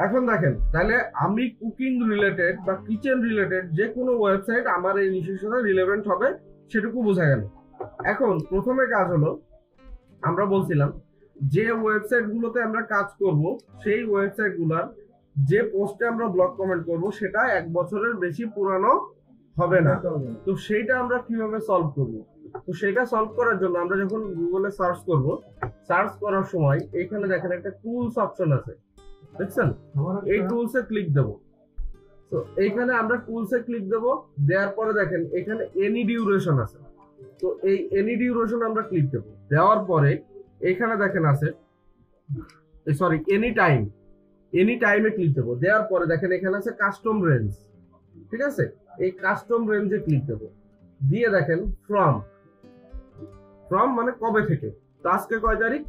এখন দেখেন, তাহলে আমি কুকিং রিলেটেড বা কিচেন রিলেটেড যে কোনো ওয়েবসাইট আমার এই নিশের সাথে রিলেভেন্ট হবে, সেটুকু বোঝা গেল। এখন প্রথমে কাজ হলো, আমরা বলছিলাম যে ওয়েবসাইট গুলোতে আমরা কাজ করব সেই ওয়েবসাইট গুলার যে পোস্টে আমরা ব্লগ কমেন্ট করব সেটা 1 বছরের বেশি পুরানো হবে না। তো সেইটা আমরা কিভাবে সলভ করব? তো সেটা সলভ করার জন্য আমরা যখন গুগলে সার্চ করব, সার্চ করার সময় এখানে দেখেন একটা টুলস অপশন আছে, দেখছেন? এই টুলসে ক্লিক দেব। তো এইখানে আমরা টুলসে ক্লিক দেব, দেওয়ার পরে দেখেন এখানে এনি ডিউরেশন আছে। তো এই এনি ডিউরেশন আমরা ক্লিক দেব, দেওয়ার পরে এখানে দেখেন আছে সরি এনি টাইম, এনি টাইমে ক্লিক দেব, দেওয়ার পরে দেখেন এখানে আছে কাস্টম রেঞ্জ, ঠিক আছে? এই কাস্টম রেঞ্জে ক্লিক দেব, দিয়ে দেখেন ফ্রম, ফ্রম মানে কবে থেকে। তো আজকে কয় তারিখ?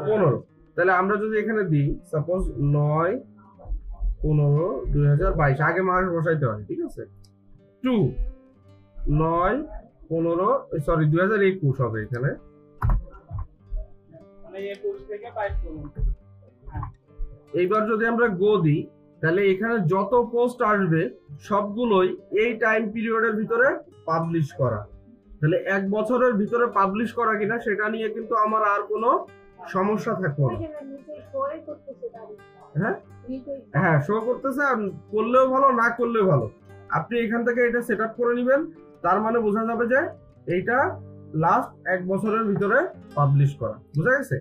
15। তাহলে আমরা যদি এখানে দিই সাপোজ 9/15/2022, আগে মাস বসাইতে হয়, ঠিক আছে? 9/15 সরি 2021 হবে এখানে। এইবার যদি আমরা গো দিই, তাহলে এখানে যত পোস্ট আসবে সবগুলোই এই টাইম পিরিয়ডের ভিতরে পাবলিশ করা। তাহলে 1 বছরের ভিতরে পাবলিশ করা কিনা সেটা নিয়ে কিন্তু আমার আর কোনো সমস্যা থাকবে না। হ্যাঁ হ্যাঁ, শো করতেছে, করলেও ভালো না করলেও ভালো। আপনি এখান থেকে এটা সেট আপ করে নেবেন, তার মানে বোঝা যাবে যে এইটা লাস্ট 1 বছরের ভিতরে পাবলিশ করা। বুঝা গেছে?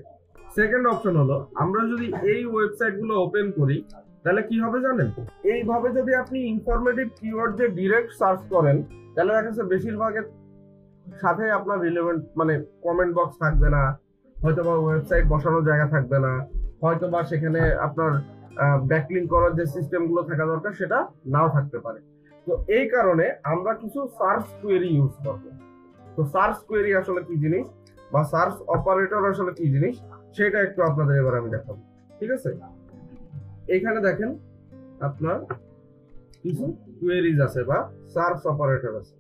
সেকেন্ড অপশন হলো, আমরা যদি এই ওয়েবসাইট গুলো ওপেন করি তাহলে কি হবে জানেন? এইভাবে যদি আপনি ইনফরমেটিভ কিওয়ার্ড দিয়ে ডিরেক্ট সার্চ করেন, তাহলে দেখা যাচ্ছে বেশিরভাগের সাথে আপনার রিলেভেন্ট মানে কমেন্ট বক্স থাকবে না, হয়তো বা ওয়েবসাইট বসানোর জায়গা থাকবে না, হয়তো বা সেখানে আপনার ব্যাকলিঙ্ক করার যে সিস্টেমগুলো থাকা দরকার সেটা নাও থাকতে পারে। তো এই কারণে আমরা কিছু সার্চ কোয়েরি ইউজ করব। তো সার্চ কোয়েরি আসলে কি জিনিস বা সার্চ অপারেটর আসলে কি জিনিস সেটা একটু আপনাদের এবার আমি দেখাবো, ঠিক আছে? এখানে দেখেন আপনার কিছু কোয়েরিজ আছে বা সার্চ অপারেটর আছে।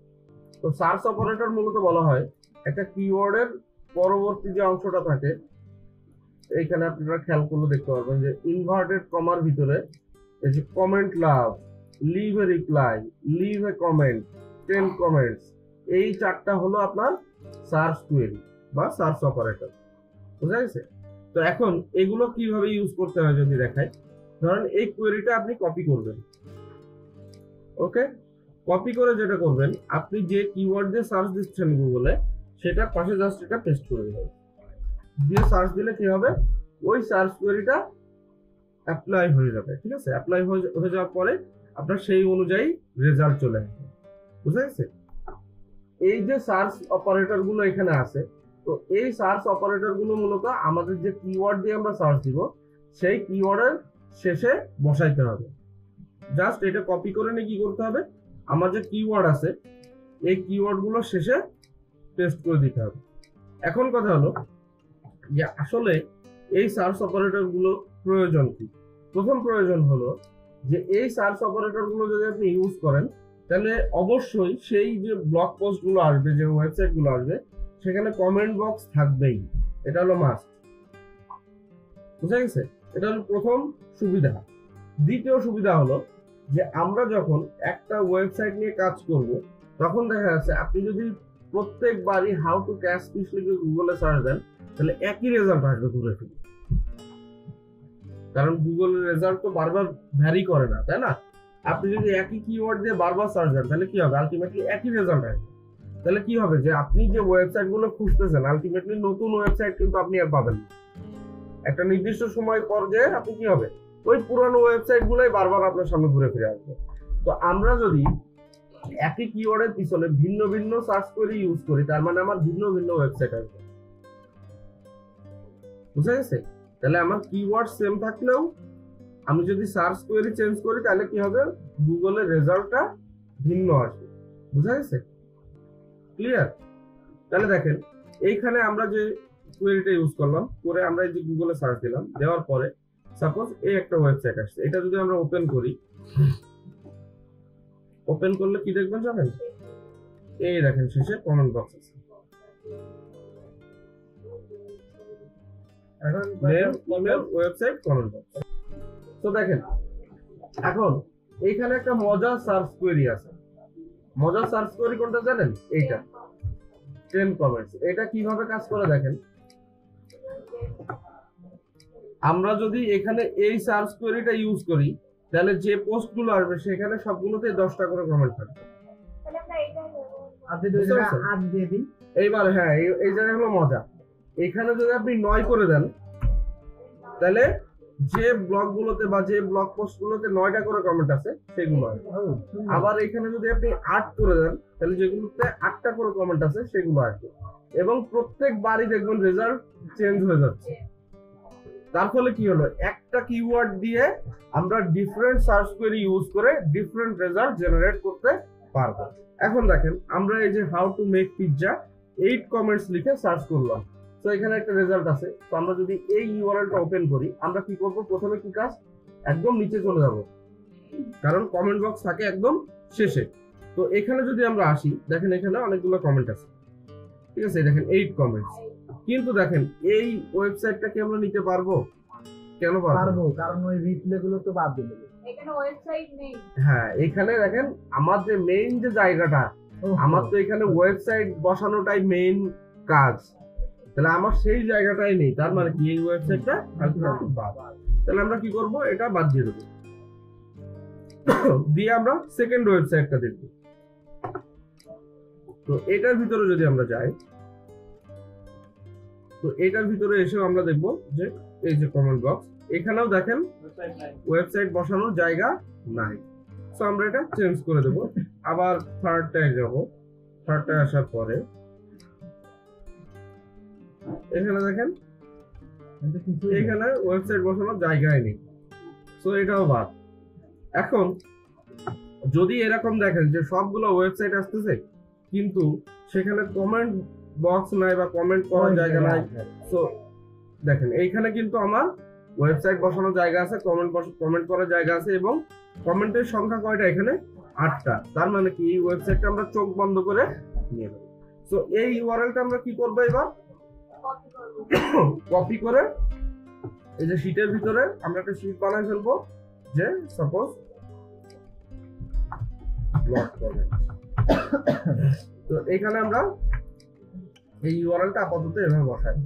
তো সার্চ অপারেটর মূলত বলা হয় একটা কিওয়ার্ডের পরবর্তী যে অংশটা থাকে, এইখানে আপনারা খেয়াল করলে দেখতে পারবেন যে ইনভার্টেড কমার ভিতরে এই যে কমেন্ট লাভ, লিভ এ রিপ্লাই, লিভ এ কমেন্ট, 10 কমেন্টস, এই 4টা হলো আপনার সার্চ কোয়েরি বা সার্চ অপারেটর। বুঝা গেছে? তো এখন এগুলো কিভাবে ইউজ করতে হয় যদি দেখাই, ধরেন এই কোয়েরিটা আপনি কপি করবেন, ওকে? কপি করে যেটা করবেন, আপনি যে কিওয়ার্ড দিয়ে সার্চ দিচ্ছেন গুগলে সেটার পাশে জাস্ট এটা পেস্ট করে দেবেন, দিয়ে সার্চ দিলে কি হবে, ওই সার্চ কোয়েরিটা অ্যাপ্লাই হয়ে যাবে, ঠিক আছে? অ্যাপ্লাই হয়ে যাওয়ার পরে আপনার সেই অনুযায়ী রেজাল্ট চলে আসবে। বুঝা গেছে? এই যে সার্চ অপারেটর গুলো এখানে আছে, তো এই সার্চ অপারেটর গুলো মূলত আমাদের যে কিওয়ার্ড দিয়ে আমরা সার্চ দিব সেই কিওয়ার্ডের শেষে বসাইতে হবে। জাস্ট এটা কপি করে নিয়ে কি করতে হবে, আমার যে কিওয়ার্ড আছে এই কিওয়ার্ড গুলো শেষে পেস্ট করে দিতে হবে। এখন কথা হলো যে আসলে এই সার্চ অপারেটর গুলো প্রয়োজন কি? প্রথম প্রয়োজন হলো যে এই সার্চ অপারেটর গুলো যদি আপনি ইউজ করেন তাহলে অবশ্যই সেই যে ব্লগ পোস্ট গুলো আসবে, যে ওয়েবসাইট গুলো আসবে, সেখানে কমেন্ট বক্স থাকবেই, এটা হলো মাস্ট। বুঝা গেছে? এটা হলো প্রথম সুবিধা। দ্বিতীয় সুবিধা হলো যে আমরা যখন একটা ওয়েবসাইট নিয়ে কাজ করব তখন দেখা যাচ্ছে আপনি যদি প্রত্যেকবারই হাউ টু ক্যাচ ফিশ লিখে গুগলে সার্চ দেন তাহলে একই রেজাল্ট আসবে ঘুরে ফিরে, কারণ গুগলের রেজাল্ট তো বারবার ভ্যারি করে না, তাই না? আপনি যদি একই কিওয়ার্ড দিয়ে বারবার সার্চ দেন তাহলে কি হবে, আলটিমেটলি একই রেজাল্ট আসবে। তাহলে কি হবে যে আপনি যে ওয়েবসাইট গুলো খুঁজতেছেন আলটিমেটলি নতুন ওয়েবসাইট কিন্তু আপনি আর পাবেন না। একটা নির্দিষ্ট সময় পর যে আপনি কি হবে, ওই পুরানো ওয়েবসাইট গুলোই বারবার আপনার সামনে ঘুরে ফিরে আসবে। তো আমরা যদি একই কিওয়ার্ডের পিছনে ভিন্ন ভিন্ন সার্চ করে ইউজ করি, তার মানে আমার ভিন্ন ভিন্ন ওয়েবসাইট আসবে। বুঝা গেছে? তাহলে আমার কিওয়ার্ড সেম থাকলেও আমি যদি সার্চ কোয়েরি চেঞ্জ করি তাহলে কি হবে, গুগলের রেজাল্টটা ভিন্ন আসবে। বুঝা গেছে? ক্লিয়ার? তাহলে দেখেন এইখানে আমরা যে কোয়েরিটা ইউজ করলাম, করে আমরা এই যে গুগলে সার্চ দিলাম, দেওয়ার পরে সাপোজ এই একটা ওয়েবসাইট আসছে, এটা যদি আমরা ওপেন করি, ওপেন করলে কি দেখবেন জানেন? এই দেখেন শেষে কমেন্ট বক্স আছে, ইমেল, ওয়েবসাইট, কমেন্ট বক্স। তো দেখেন এখন এইখানে একটা মজার সার্চ কোয়েরি আছে। মজার সার্চ কোয়েরি কোনটা জানেন? এইটা 10 কমেন্টস। এটা কিভাবে কাজ করে দেখেন, আমরা যদি এখানে এই সার্চ কোয়েরিটা ইউজ করি তাহলে যে পোস্টগুলো আসবে সেখানে সবগুলোতে 10টা করে কমেন্ট থাকবে। এইবার হ্যাঁ, এই জায়গায় হলো মজা। এখানে যদি আপনি 9 করে দেন তাহলে যে ব্লগগুলোতে বা যে ব্লগ পোস্টগুলোতে 9টা করে কমেন্ট আছে সেগুলো আসবে। আবার এখানে যদি আপনি 8 করে দেন তাহলে যেগুলোতে 8টা করে কমেন্ট আছে সেগুলো আসবে। এবং প্রত্যেকবারই দেখবেন রেজাল্ট চেঞ্জ হয়ে যাচ্ছে। তার ফলে কি হলো, একটা কিওয়ার্ড দিয়ে আমরা ডিফারেন্ট সার্চ কোয়েরি ইউজ করে ডিফারেন্ট রেজাল্ট জেনারেট করতে পারবো। এখন দেখেন আমরা এই যে how to make pizza 8 comments লিখে সার্চ করলাম, তো এখানে একটা রেজাল্ট আছে। তো আমরা যদি এই ইউআরএলটা ওপেন করি, আমরা কি করব, প্রথমে কি কাজ, একদম নিচে চলে যাব, কারণ কমেন্ট বক্স থাকে একদম শেষে। তো এখানে যদি আমরা আসি, দেখেন এখানে অনেকগুলো কমেন্ট আছে, ঠিক আছে, দেখেন 8 কমেন্টস। কিন্তু দেখেন এই ওয়েবসাইটটা কি আমরা নিতে পারবো? কেন পারবো? কারণ ওই রিপ্লে গুলো তো বাদ দিল। এখানে ওয়েবসাইট নেই। হ্যাঁ, এখানে দেখেন আমার যে মেইন যে জায়গাটা, আমার তো এখানে ওয়েবসাইট বসানোটাই মেইন কাজ, তাহলে আমার সেই জায়গাটাই নেই। তার মানে কি এই ওয়েবসাইটটা বাদ। তাহলে আমরা কি করব, এটা বাদ দিয়ে দেবো, দিয়ে আমরা সেকেন্ড ওয়েবসাইটটা দেখব। তো এটার ভিতরে যদি আমরা যাই, তো এটার ভিতরে এসেও আমরা দেখব যে এই যে কমেন্ট বক্স, এখানেও দেখেন ওয়েবসাইট বসানোর জায়গা নাই। সো আমরা এটা চেঞ্জ করে দেব। আবার থার্ডটায় যাব, থার্ডটায় আসার পরে এখানে দেখেন এখানে ওয়েবসাইট বসানোর জায়গায় নেই, সো এটাও বাদ। এখন যদি এরকম দেখেন যে সবগুলো ওয়েবসাইট আসতেছে কিন্তু সেখানে কমেন্ট বক্স নাই বা কমেন্ট করার জায়গা নাই, সো দেখেন এইখানে কিন্তু আমার ওয়েবসাইট বসানোর জায়গা আছে, কমেন্ট করার জায়গা আছে, এবং কমেন্টের সংখ্যা কয়টা? এখানে 8টা। তার মানে কি এই ওয়েবসাইটটা আমরা চোখ বন্ধ করে নিয়ে নেব। সো এই ইউআরএলটা আমরা কি করব, এবার কপি করে এই যে শীটের ভিতরে আমরা একটা শীট বানাই ফেলবো, যে সাপোজ ব্লগ কমেন্ট। তো এখানে আমরা এই ইউআরএলটা আপাতত এভাবে বসাই।